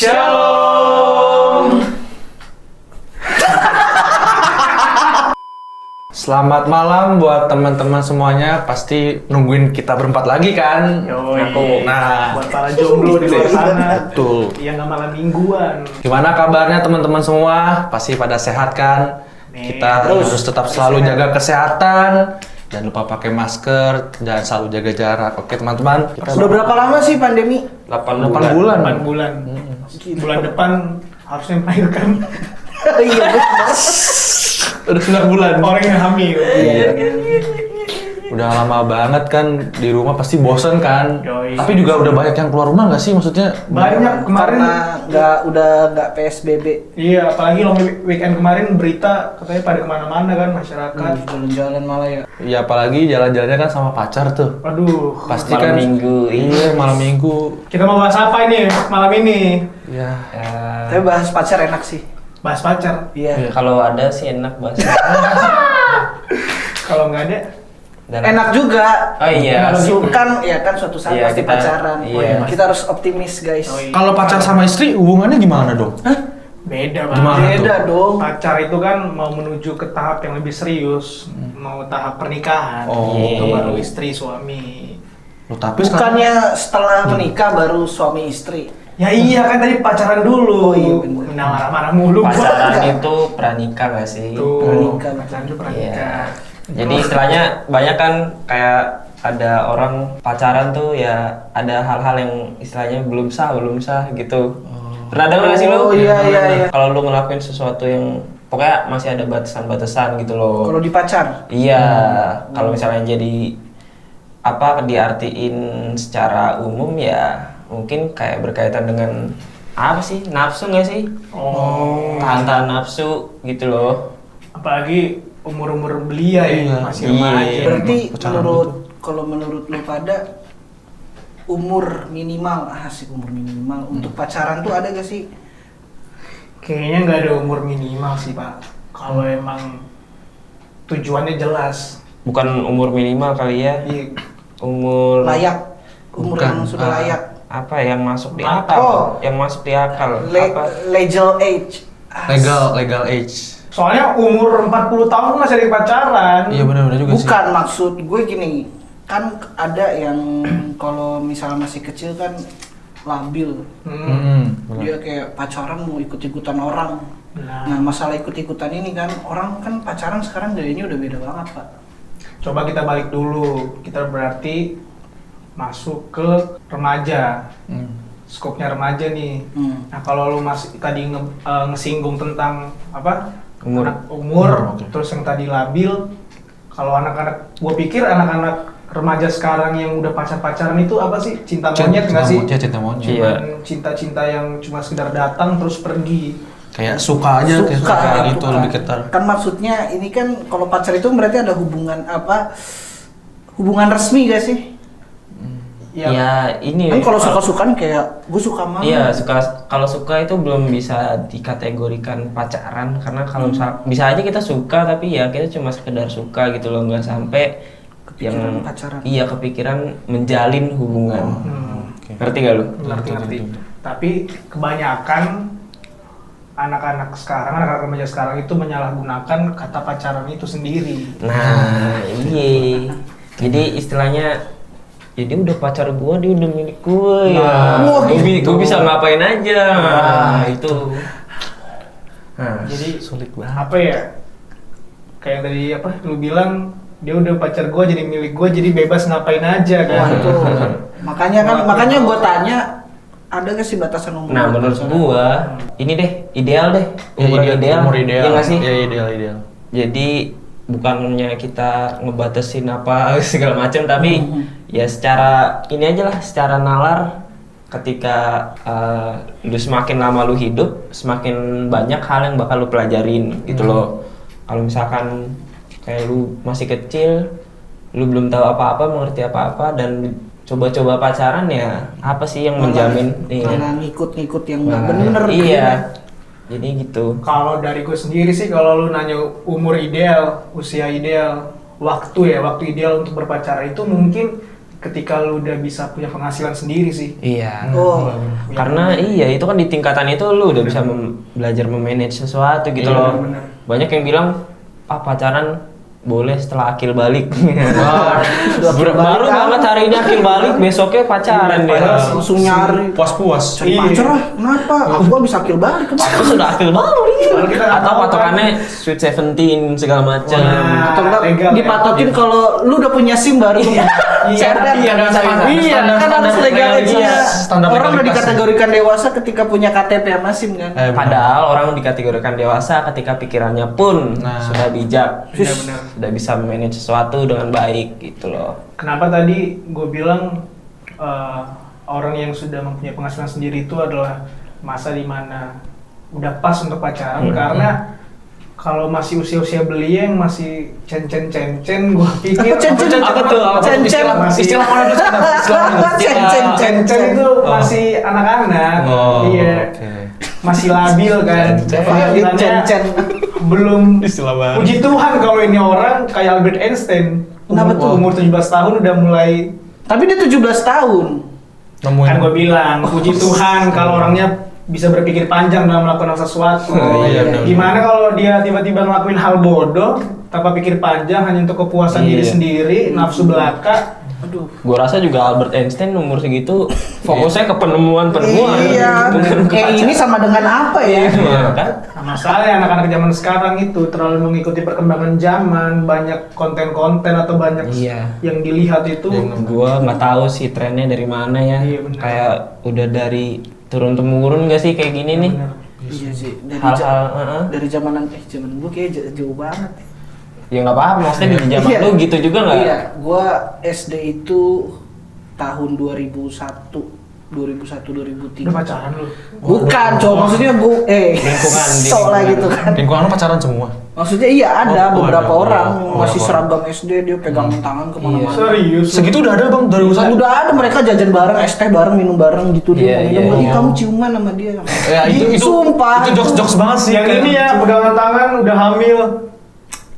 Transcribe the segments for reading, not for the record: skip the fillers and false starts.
Shalom. Selamat malam buat teman-teman semuanya. Pasti nungguin kita berempat lagi kan? Yoi. Nah, Buat para jomblo di luar sana. betul. Yang nggak malam mingguan. Gimana kabarnya teman-teman semua? Pasti pada sehat kan? Kita harus tetap selalu jaga kesehatan. Jangan lupa pakai masker dan selalu jaga jarak. Oke teman-teman. Udah berapa lama sih pandemi? 8 bulan. 8 bulan. Bulan depan harusnya melahirkan Iya benar. Udah 9 bulan. orang yang hamil. Iya. Udah lama banget kan di rumah pasti bosen kan. Yoi. Tapi juga udah banyak yang keluar rumah nggak sih maksudnya? Banyak kemarin. Karena udah nggak PSBB. Iya, apalagi long weekend kemarin berita katanya pada kemana-mana kan masyarakat. Jalan-jalan malah ya. Ya apalagi jalan-jalannya kan sama pacar tuh. Aduh. Pasti Malam kan minggu. Iya, malam minggu. Kita mau bahas apa ini malam ini? Ya. Tapi bahas pacar enak sih. Bahas pacar. Iya. Kalau ada sih enak bahas. Kalau nggak ada, Dan- Enak juga. Oh iya. Kan ya kan suatu saat Iya, pasti kita- pacaran. iya. Kita harus optimis guys. Yoi. Kalau pacar sama istri hubungannya gimana dong? beda banget. Gimana? Beda dong. Pacar itu kan mau menuju ke tahap yang lebih serius, mau tahap pernikahan. Oh. Itu baru istri suami. Loh, tapi sekarang Bukannya setelah menikah baru suami istri. Ya iya kan tadi pacaran dulu. Oh iya, bener. Nah, marah-marah mulu. Pacaran itu pranikah gak sih? Tuh, Pranikah. pacaran itu Iya. pranikah. Jadi istilahnya banyak kan kayak ada orang pacaran tuh ya ada hal-hal yang istilahnya belum sah gitu. Pernah denger gak sih lu? Oh, iya. Kalau lu ngelakuin sesuatu yang pokoknya masih ada batasan-batasan gitu loh. Kalau di pacar. Iya, kalau misalnya jadi apa diartiin secara umum ya mungkin kayak berkaitan dengan apa sih, nafsu nggak sih? Oh. Tahan-tahan nafsu gitu loh. Apalagi umur-umur belia ya, Iya. masih Iya. remaja. Berarti Pacaran kalau menurut lu pada umur minimal asik umur minimal untuk pacaran tuh ada gak sih? Kayaknya nggak ada umur minimal sih Pak. Kalau emang tujuannya jelas. Bukan umur minimal kali ya, Iya. umur Layak. Umur Bukan, yang sudah layak. apa yang masuk di Oh. akal? Yang masuk di akal apa? Legal age. legal age. Soalnya umur 40 tahun masih ada pacaran. Iya benar-benar juga sih. Bukan maksud gue gini, kan ada yang kalau misalnya masih kecil kan labil. Benar. Dia kayak pacaran mau ikut-ikutan orang. Nah, Nah, masalah ikut-ikutan ini kan orang kan pacaran sekarang gayanya udah beda banget, Pak. coba kita balik dulu. Kita berarti masuk ke remaja. Skopnya remaja nih. Nah, kalau lu masih tadi ngesinggung tentang apa? Umur. Umur, Oke. terus yang tadi labil. Kalau anak-anak, gua pikir anak-anak remaja sekarang yang udah pacar-pacaran itu apa sih? Cinta monyet nggak sih? Cinta monyet. Iya. Cuman cinta-cinta yang cuma sekedar datang terus pergi. Kayak suka aja, kayak suka gitu suka. lebih ketar. Kan maksudnya ini kan kalau pacar itu berarti ada hubungan apa? Hubungan resmi gak sih? Ya ini. Kan kalau suka-sukaan kayak gue suka sama lu. Iya, kalau suka itu belum bisa dikategorikan pacaran karena kalau bisa aja kita suka tapi ya kita cuma sekedar suka gitu loh, nggak sampai Kepikiran yang pacaran. iya kepikiran menjalin hubungan. Oke. Ngerti gak lu? Ngerti. Tapi kebanyakan anak-anak sekarang, anak-anak remaja sekarang itu menyalahgunakan kata pacaran itu sendiri. Nah, iya. Jadi istilahnya jadi udah pacar gua, dia udah milik gua ya. Nah, Gua bisa ngapain aja. Nah, itu. Nah, Jadi Sulit banget. apa ya? Kayak yang tadi apa? Lu bilang dia udah pacar gua jadi milik gua jadi bebas ngapain aja kan? Wah, itu. Makanya gue tanya ada gak sih batasan umur? nah menurut pacaran? gua ini deh ideal deh. Umuran Umur ideal. Iya nggak sih? Iya, ideal. Jadi bukannya kita ngebatasin apa segala macam tapi ya secara ini aja lah, secara nalar ketika lu semakin lama lu hidup semakin banyak hal yang bakal lu pelajarin gitu loh. Kalau misalkan kayak lu masih kecil lu belum tahu apa-apa, mengerti apa-apa dan coba-coba pacaran ya apa sih yang menjamin Malah ngikut-ngikut yang nggak Nah, bener. iya. Jadi gitu. Kalau dari gue sendiri sih, kalau lu nanya umur ideal, usia ideal, waktu ideal untuk berpacaran itu mungkin ketika lu udah bisa punya penghasilan sendiri sih. Iya. Oh. Karena iya itu kan di tingkatan itu lu udah bisa belajar memanage sesuatu gitu Iya, loh. bener. Banyak yang bilang pacaran boleh setelah akil balik. Baru banget hari ini akil balik, besoknya pacaran deh. Langsung nyari Puas-puas. cari pacar lah. Kenapa? Aku bisa akil balik kemarin. Aku sudah akil balik. Kalau kita nggak Atau tahu patokannya Sweet 17 segala macam. Wah. Atau enggak legal ya? dipatokin kalau lu udah punya SIM baru. Iya, Iya, kan harus legal aja. Standar Orang udah legalitas. dikategorikan dewasa ketika punya KTP sama SIM kan. Padahal orang dikategorikan dewasa ketika pikirannya pun Nah. sudah bijak, Benar-benar. sudah bisa manage sesuatu dengan baik gitu loh. Kenapa tadi gue bilang orang yang sudah mempunyai penghasilan sendiri itu adalah masa dimana udah pas untuk pacaran, karena kalau masih usia-usia belia yang masih cen-cen, gue pikir Apa cen-cen? Apa tuh? Apa tuh? Cen-cen. Istilah mana tuh? Istilah mana? Cen-cen. cen-cen itu masih anak-anak, Oh, iya, oke. masih labil kan. Cen-cen. Penghasilannya Cen-cen. belum. Istilah baru. Puji Tuhan kalau ini orang kayak Albert Einstein. Kenapa tuh? Umur 17 tahun udah mulai. Tapi dia 17 tahun. Nemuin. Kan gue bilang, puji Tuhan kalau orangnya bisa berpikir panjang dalam melakukan sesuatu. Oh, iya, benar. Gimana kalau dia tiba-tiba ngelakuin hal bodoh tanpa pikir panjang hanya untuk kepuasan diri Iya. sendiri, nafsu belaka. Aduh. Gua rasa juga Albert Einstein umur segitu fokusnya ke penemuan-penemuan. Iya. bukan ke Kayak ini sama dengan apa ya? Iya, kan? Nah, masalahnya anak-anak zaman sekarang itu terlalu mengikuti perkembangan zaman, banyak konten-konten atau banyak Iya. yang dilihat itu. Gua nggak tahu sih trennya dari mana ya. Iya, benar. Kayak udah dari turun temurun gak sih kayak gini nih? Bener. Iya sih. Dari Hal-hal, dari zaman dulu kayak jauh banget. Ya nggak apa-apa, maksudnya di zaman Iya. lu gitu juga nggak? Iya, gua SD itu tahun 2001, 2003. Udah pacaran lu? Bukan, cowok maksudnya gua Lingkungan, di sok lah lingkungan. gitu kan. Lingkungan lu pacaran semua. Maksudnya iya ada Oh, beberapa ada. orang Oh, masih beberapa seragam SD dia pegang tangan kemana-mana. Serius? Segitu udah ada bang dari usaha. Udah ada mereka jajan bareng, es teh bareng, minum bareng gitu dia. Iya, Minum, iya. kamu ciuman sama dia. Ya itu Sumpah. itu jokes banget sih. Yang ini ya, pegangan tangan udah hamil.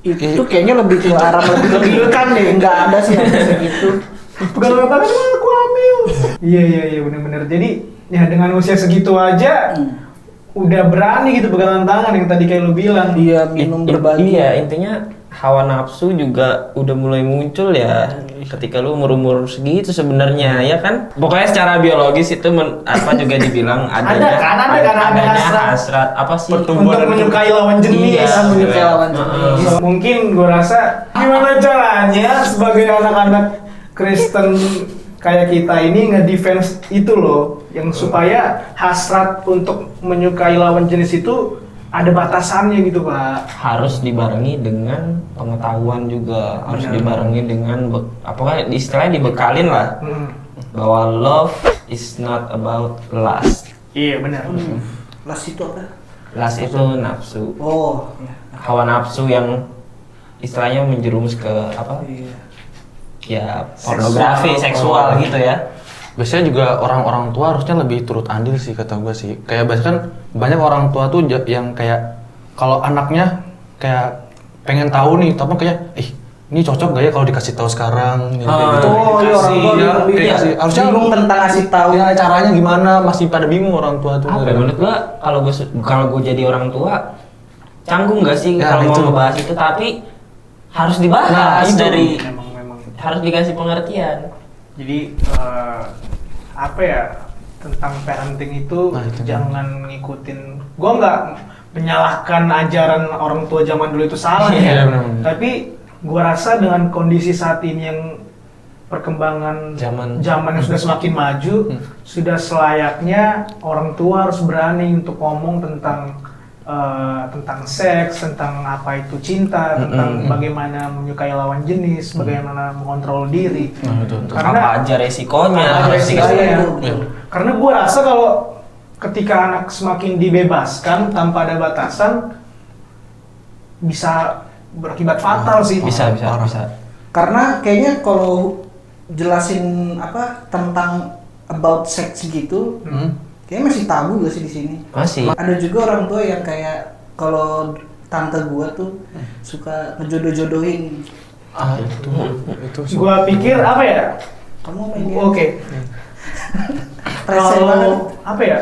Itu kayaknya lebih ke arah lebih menggiurkan deh, nggak ada sih yang kayak gitu. Pegangan tangan, aku hamil. Iya benar-benar. Jadi ya dengan usia segitu aja udah berani gitu pegangan tangan yang tadi kayak lu bilang. Dia minum berbagi. Iya, intinya hawa nafsu juga udah mulai muncul ya ketika lu umur-umur segitu sebenarnya ya kan. Pokoknya secara biologis itu juga dibilang adanya ada hasrat. apa sih? Untuk menyukai lawan jenis. Iya, menyukai lawan jenis. Mungkin gue rasa gimana caranya sebagai anak-anak Kristen kayak kita ini nge-defense itu loh, yang supaya hasrat untuk menyukai lawan jenis itu ada batasannya gitu Pak. Harus dibarengi dengan pengetahuan juga, harus dibarengi dengan apakah istilahnya dibekalin lah bahwa love is not about lust. Iya benar. Las itu apa? Lust itu nafsu. Oh, ya. Hawa nafsu yang istilahnya menjerumus ke apa? Iya. Ya pornografi seksual gitu ya. Biasanya juga orang-orang tua harusnya lebih turut andil sih kata gue sih. Kayak biasanya kan banyak orang tua tuh yang kayak kalau anaknya kayak pengen tahu nih, tapi kayak ini cocok gak ya kalau dikasih tahu sekarang gitu. Oh, iya orang tua Iya, bingung. kayak kasih. Harusnya Bingung tentang ngasih tahu. Ya caranya gimana masih pada bingung orang tua tuh. Apa ya, menurut gua kalau gua jadi orang tua canggung gak sih Ya, kalau itu. mau ngebahas itu, tapi harus dibahas Nah, itu. dari Memang harus dikasih pengertian. jadi apa ya, tentang parenting itu Nah, itu jangan ngikutin. Gua nggak menyalahkan ajaran orang tua zaman dulu itu salah Iya, ya. benar-benar. Tapi gua rasa dengan kondisi saat ini yang perkembangan Zaman. yang sudah semakin maju, sudah selayaknya orang tua harus berani untuk ngomong tentang seks, tentang apa itu cinta, tentang bagaimana menyukai lawan jenis, bagaimana mengontrol diri. Nah, itu. Karena apa aja resikonya. ada resikonya. Betul. Karena gue rasa kalau ketika anak semakin dibebaskan tanpa ada batasan, bisa berakibat fatal sih. Bisa. Karena kayaknya kalau jelasin apa tentang about sex gitu, kayaknya masih tabu gak sih di sini? Masih. Ada juga orang tua yang kayak kalau tante gua tuh suka ngejodoh-jodohin. Itu sih. Gue pikir apa ya? Kamu main dia. Oke. Rese banget. Kalau apa ya?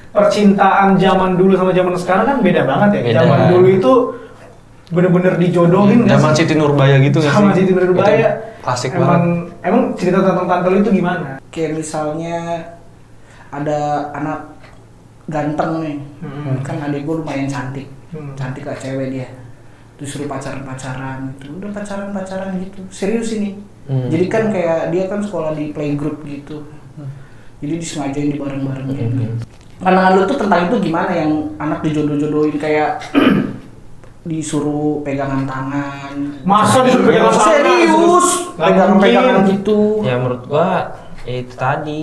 Percintaan zaman dulu sama zaman sekarang kan beda banget ya. Beda. Zaman dulu itu bener-bener dijodohin nggak Zaman sih? Siti Nurbaya gitu nggak sih? Sama Siti Nurbaya. Itu klasik banget. Emang cerita tentang tante lu itu gimana? Kayak misalnya ada anak ganteng nih, kan adik gue lumayan cantik, cantik lah cewek dia, terus suruh pacaran gitu, udah pacaran gitu, serius ini. Jadi kan kayak dia kan sekolah di playgroup gitu, jadi disengajain di bareng-bareng gitu. Pandangan lu tuh tentang itu gimana, yang anak dijodoh-jodohin kayak disuruh pegangan tangan? Masa disuruh pegangan tangan? Serius, Nggak pegangan mungkin. gitu. Ya menurut gua ya itu tadi,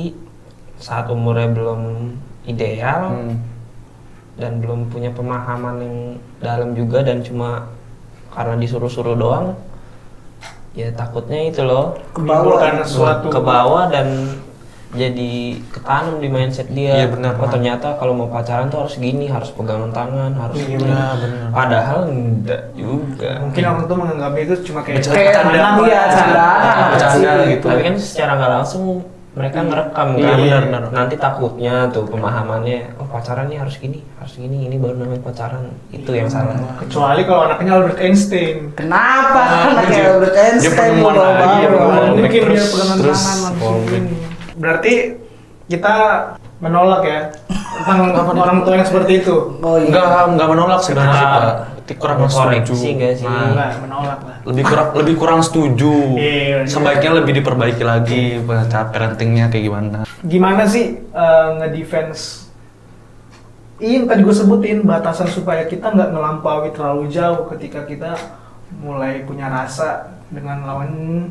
saat umurnya belum ideal dan belum punya pemahaman yang dalam juga, dan cuma karena disuruh-suruh doang, ya takutnya itu loh Menimbulkan sesuatu ke bawah dan jadi ketanam di mindset dia. Iya, benar, Oh Mak. ternyata kalau mau pacaran tuh harus gini, harus pegangan tangan, harus Iya, gini. benar. Padahal enggak juga. Mungkin orang tuh menganggapnya itu cuma kayak Kayak bercanda. iya, candaan. Bercanda Sih. gitu. Tapi kan secara nggak langsung mereka ngerekam Iya, kan. benar. Nanti takutnya tuh pemahamannya, oh pacaran nih harus gini, ini baru namanya pacaran. Itu yang salah. Kecuali kalau anaknya Albert Einstein. Kenapa? Anak kayak Albert Dia Einstein penemuan bawa-bawa. lagi, Iya, penemuan. mungkin dia Terus- pegangan terus tangan langsung. fallback. Berarti kita menolak ya tentang orang tua yang seperti itu. Oh iya. Enggak menolak sebenarnya sih, Pak. Kurang Koreksi setuju. nggak sih? Nah, Enggak, menolak lah. lebih kurang setuju. Iya, Sebaiknya lebih diperbaiki lagi cara parentingnya kayak gimana. Gimana sih ngedefense? Ini tadi gue sebutin batasan supaya kita nggak ngelampaui terlalu jauh ketika kita mulai punya rasa dengan lawan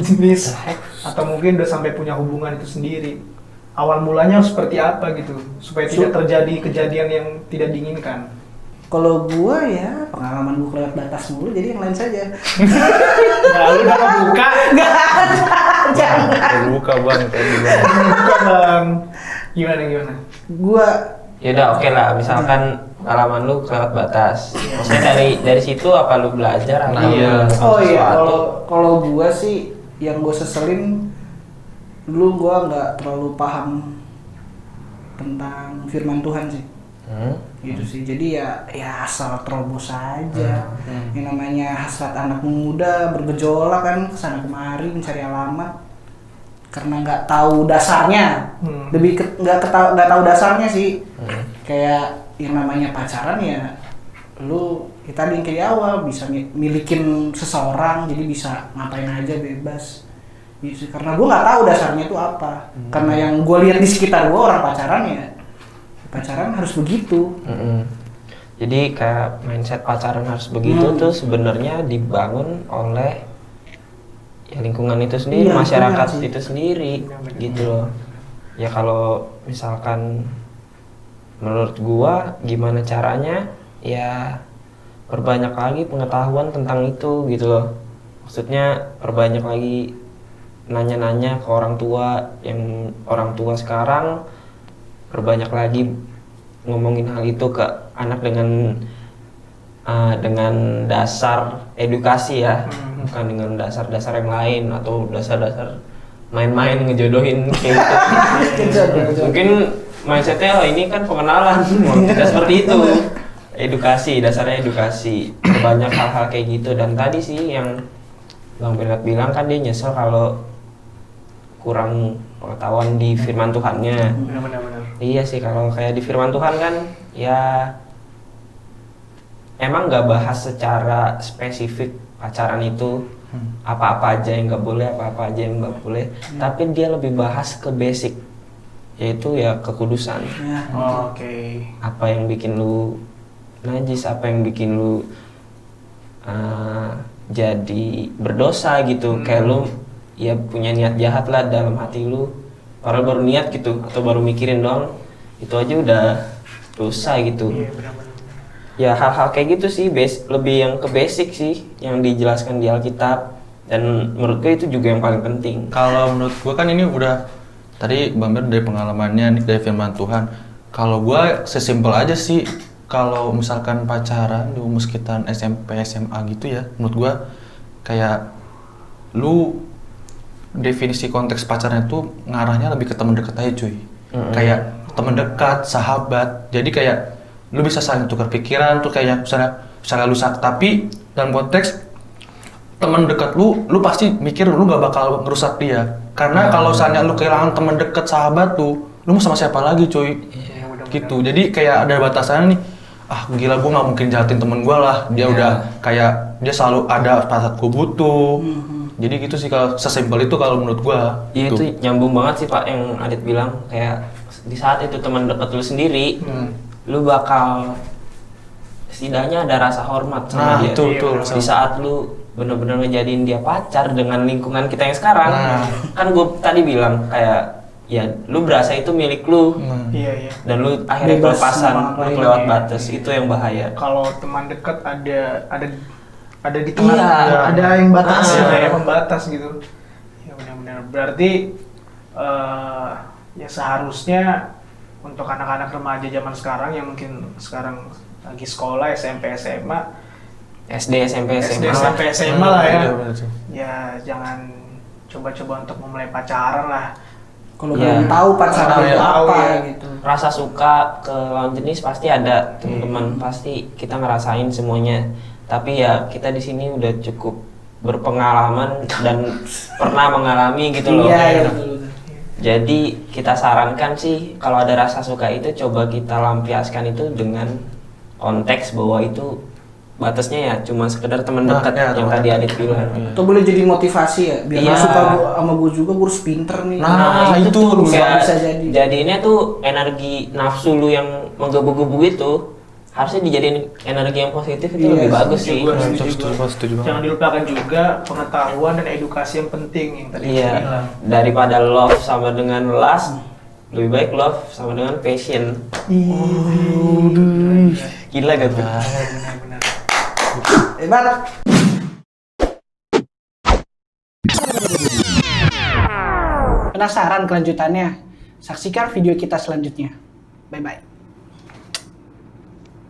jenis, atau mungkin udah sampai punya hubungan itu sendiri. Awal mulanya seperti apa gitu supaya tidak terjadi kejadian yang tidak diinginkan. Kalau gua ya pengalaman gua kelewat batas mulu, jadi yang lain saja. Nah, lu udah buka, Jangan. Terbuka Bang, tadi Bang. buka bang. Gimana? Gua Ya udah oke lah, misalkan pengalaman lu kelewat batas. Maksudnya dari situ apa lu belajar atau Iya. melakukan oh iya, sesuatu? kalau gua sih yang gua seselin dulu gua nggak terlalu paham tentang firman Tuhan sih. Gitu sih. Jadi ya asal terobos aja. Yang namanya hasrat anak muda bergejolak kan kesana kemari mencari alamat karena nggak tahu dasarnya. Lebih nggak tahu dasarnya sih. Kayak yang namanya pacaran ya lu kita tadi yang kayak awal bisa milikin seseorang, jadi bisa ngapain aja bebas gitu. Karena gue nggak tahu dasarnya itu apa. Karena yang gue lihat di sekitar gue orang pacaran ya pacaran harus begitu. Jadi kayak mindset pacaran harus begitu tuh sebenarnya dibangun oleh ya lingkungan itu sendiri, Iya, masyarakat lingkungan sih. itu sendiri, gitu loh. Ya kalau misalkan menurut gua gimana caranya, ya perbanyak lagi pengetahuan tentang itu gitu loh. Maksudnya perbanyak lagi nanya-nanya ke orang tua, yang orang tua sekarang perbanyak lagi ngomongin hal itu ke anak dengan dasar edukasi ya, bukan dengan dasar-dasar yang lain atau dasar-dasar main-main ngejodohin kayak gitu. Mungkin mindsetnya oh, ini kan pengenalan, tidak seperti itu. Edukasi, dasarnya edukasi, banyak hal-hal kayak gitu. Dan tadi sih yang Bang Bernard bilang kan dia nyesel kalau kurang pengetahuan di firman Tuhannya. Benar. Iya sih, kalau kayak di firman Tuhan kan ya emang nggak bahas secara spesifik pacaran itu apa-apa aja yang nggak boleh, apa-apa aja yang nggak boleh, tapi dia lebih bahas ke basic, yaitu ya kekudusan. Ya. Oke. Apa yang bikin lu najis, apa yang bikin lu jadi berdosa gitu. Kayak lu ya punya niat jahat lah dalam hati lu, padahal baru niat gitu atau baru mikirin doang, itu aja udah dosa gitu. Iya, benar. Ya hal-hal kayak gitu sih, lebih yang ke basic sih yang dijelaskan di Alkitab, dan menurut gue itu juga yang paling penting. Kalau menurut gua kan ini udah tadi Bang Ber dari pengalamannya nih, dari firman Tuhan. Kalau gua sesimpel aja sih, kalau misalkan pacaran di umur sekitaran SMP SMA gitu ya, menurut gua kayak lu definisi konteks pacarnya tuh ngarahnya lebih ke teman dekat aja cuy. Kayak teman dekat, sahabat. Jadi kayak lu bisa saling tukar pikiran tuh kayak misalnya lu tapi dalam konteks teman dekat lu pasti mikir lu gak bakal ngerusak dia. Karena kalau misalnya lu kehilangan teman dekat sahabat tuh, lu mau sama siapa lagi cuy? Gitu. Jadi kayak ada batasannya nih. Ah gila gue nggak mungkin jahatin temen gue lah, dia udah kayak dia selalu ada pada saat gue butuh. Jadi gitu sih kalau sesimpel itu kalau menurut gue. Iya itu nyambung banget sih Pak yang Adit bilang, kayak di saat itu teman dekat lu sendiri, lu bakal setidaknya ada rasa hormat sama dia. Itu Di saat lu bener-bener ngejadiin dia pacar dengan lingkungan kita yang sekarang, kan gue tadi bilang kayak ya lu berasa itu milik lu. Iya. Dan lu akhirnya Bebas kelepasan, mau lu ngapain. lewat batas, itu yang bahaya. Kalau teman dekat ada di tengah, Iya. Ada yang batas. ada yang membatas gitu. Ya benar-benar berarti ya seharusnya untuk anak-anak remaja zaman sekarang yang mungkin sekarang lagi sekolah SMP SMA SD, SMP, SD SMA. SMP SMA lah ya. Iya, bener sih. Ya jangan coba-coba untuk memulai pacaran lah. Kalau Iya. belum tahu pacarnya Belum itu tahu, apa ya. gitu. Rasa suka ke lawan jenis pasti ada, teman-teman. Pasti kita ngerasain semuanya. Tapi ya kita di sini udah cukup berpengalaman dan pernah mengalami gitu loh. Iya, betul. Jadi kita sarankan sih kalau ada rasa suka itu coba kita lampiaskan itu dengan konteks bahwa itu batasnya ya cuma sekedar teman dekat ya, yang teman tadi dekat. Adit bilang. Atau boleh jadi motivasi ya, biar Iya. lu suka sama gue juga, gue harus pinter nih. Nah, itu tuh bisa kayak jadi. jadiinnya tuh energi nafsu lu yang menggebu-gebu itu harusnya dijadiin energi yang positif itu Iya, lebih bagus sih. Juga Setuju banget. Jangan dilupakan juga pengetahuan dan edukasi yang penting yang tadi Iya. kita bilang. Daripada love sama dengan lust, lebih baik love sama dengan passion. Gila gak tuh? Benar-benar. Hebat. Penasaran kelanjutannya? Saksikan video kita selanjutnya. Bye-bye.